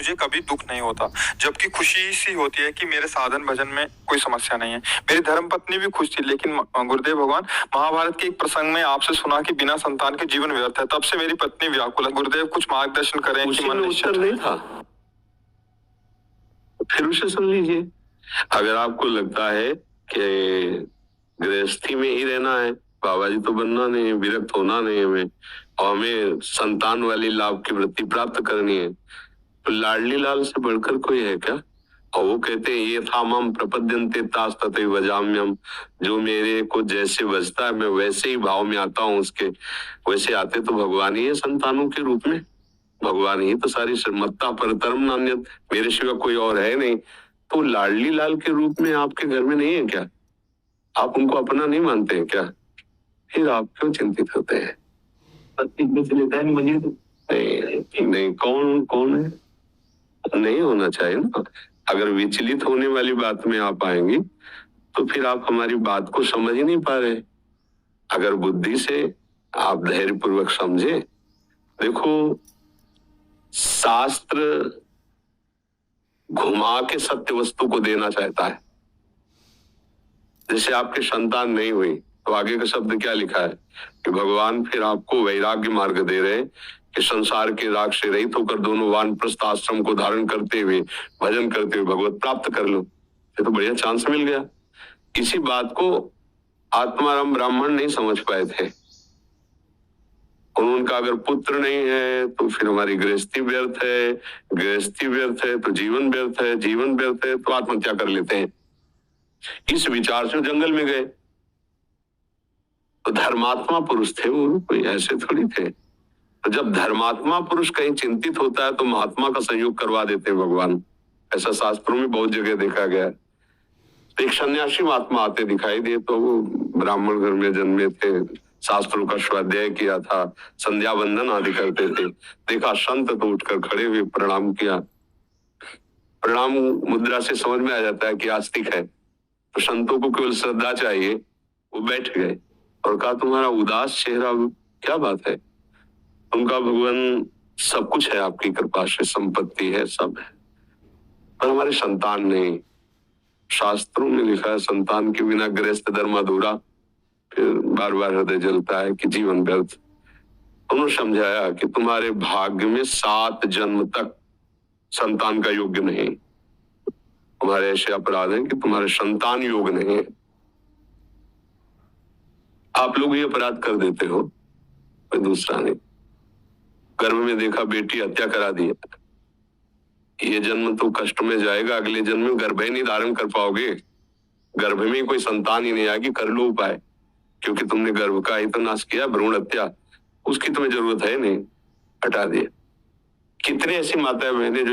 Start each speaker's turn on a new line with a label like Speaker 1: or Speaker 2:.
Speaker 1: मुझे कभी दुख नहीं होता, जबकि खुशी सी होती है कि मेरे साधन भजन में कोई समस्या नहीं है। मेरी धर्म पत्नी भी खुश थी, लेकिन गुरुदेव भगवान, महाभारत के एक प्रसंग में आपसे सुना कि बिना संतान के जीवन व्यर्थ है। तब से मेरी पत्नी व्याकुल है। गुरुदेव कुछ मार्गदर्शन करें कि मन
Speaker 2: उत्तर नहीं था, फिर उसे सुन लीजिए। अगर आपको लगता है कि गृहस्थी में ही रहना है, बाबा जी तो बनना नहीं है, विरक्त होना नहीं है हमें, और हमें संतान वाली लाभ की वृत्ति प्राप्त करनी है, तो लाडली लाल से बढ़कर कोई है क्या? और वो कहते हैं ये था मम प्रपद्यन्ते तास तथैव भजाम्यहम्, जो मेरे को जैसे बजता है मैं वैसे ही भाव में आता हूँ उसके। वैसे आते तो भगवान ही है संतानों के रूप में, भगवान ही तो सारी मत्ता परतरम नान्यत्, मेरे सिवा कोई और है नहीं। तो लाडली लाल के रूप में आपके घर में नहीं है क्या? आप उनको अपना नहीं मानते हैं क्या? फिर आप क्यों चिंतित होते हैं? नहीं, कौन है? नहीं होना चाहिए ना। अगर विचलित होने वाली बात में आप आएंगी तो फिर आप हमारी बात को समझ ही नहीं पा रहे। अगर बुद्धि से आप धैर्य पूर्वक समझे, देखो शास्त्र घुमा के सत्य वस्तु को देना चाहता है। जैसे आपके संतान नहीं हुई तो आगे का शब्द क्या लिखा है कि भगवान फिर आपको वैराग्य मार्ग दे रहे हैं कि संसार के राग से रहित होकर दोनों वानप्रस्थ आश्रम को धारण करते हुए भजन करते हुए भगवत प्राप्त कर लो। ये तो बढ़िया चांस मिल गया। इसी बात को आत्माराम ब्राह्मण नहीं समझ पाए थे। उनका अगर पुत्र नहीं है तो फिर हमारी गृहस्थी व्यर्थ है, गृहस्थी व्यर्थ है तो जीवन व्यर्थ है, जीवन व्यर्थ है तो आत्महत्या कर लेते हैं। इस विचार से जंगल में गए। तो धर्मात्मा पुरुष थे वो, कोई ऐसे थोड़ी थे। तो जब धर्मात्मा पुरुष कहीं चिंतित होता है तो महात्मा का संयोग करवा देते हैं भगवान। ऐसा शास्त्रों में बहुत जगह देखा गया है। एक सन्यासी महात्मा आते दिखाई दिए तो वो ब्राह्मण घर में जन्मे थे, शास्त्रों का स्वाध्याय किया था, संध्या वंदन आदि करते थे। देखा संत तो उठकर खड़े हुए प्रणाम किया। प्रणाम मुद्रा से समझ में आ जाता है कि आस्तिक है। तो संतों को केवल श्रद्धा चाहिए। वो बैठ गए और कहा तुम्हारा उदास चेहरा, क्या बात है? उनका भगवान सब कुछ है आपकी कृपा से, संपत्ति है, सब है, पर हमारे संतान नहीं। शास्त्रों में लिखा है संतान के बिना गृहस्थ धर्म अधूरा। फिर बार बार हृदय जलता है कि जीवन व्यर्थ। उन्होंने समझाया कि तुम्हारे भाग्य में 7 जन्म तक संतान का योग्य नहीं। तुम्हारे ऐसे अपराध हैं कि तुम्हारे संतान योग नहीं है। आप लोग ये अपराध कर देते हो, कोई दूसरा नहीं। गर्भ में देखा बेटी हत्या करा दी, ये जन्म तो कष्ट में जाएगा, अगले जन्म में गर्भ ही नहीं धारण कर पाओगे, गर्भ में कोई संतान ही नहीं आएगी, कर लो उपाय, क्योंकि तुमने गर्भ का ही तो नाश किया, भ्रूण हत्या, उसकी तुम्हें जरूरत है नहीं, हटा दिया। कितने ऐसी माताएं बहनें जो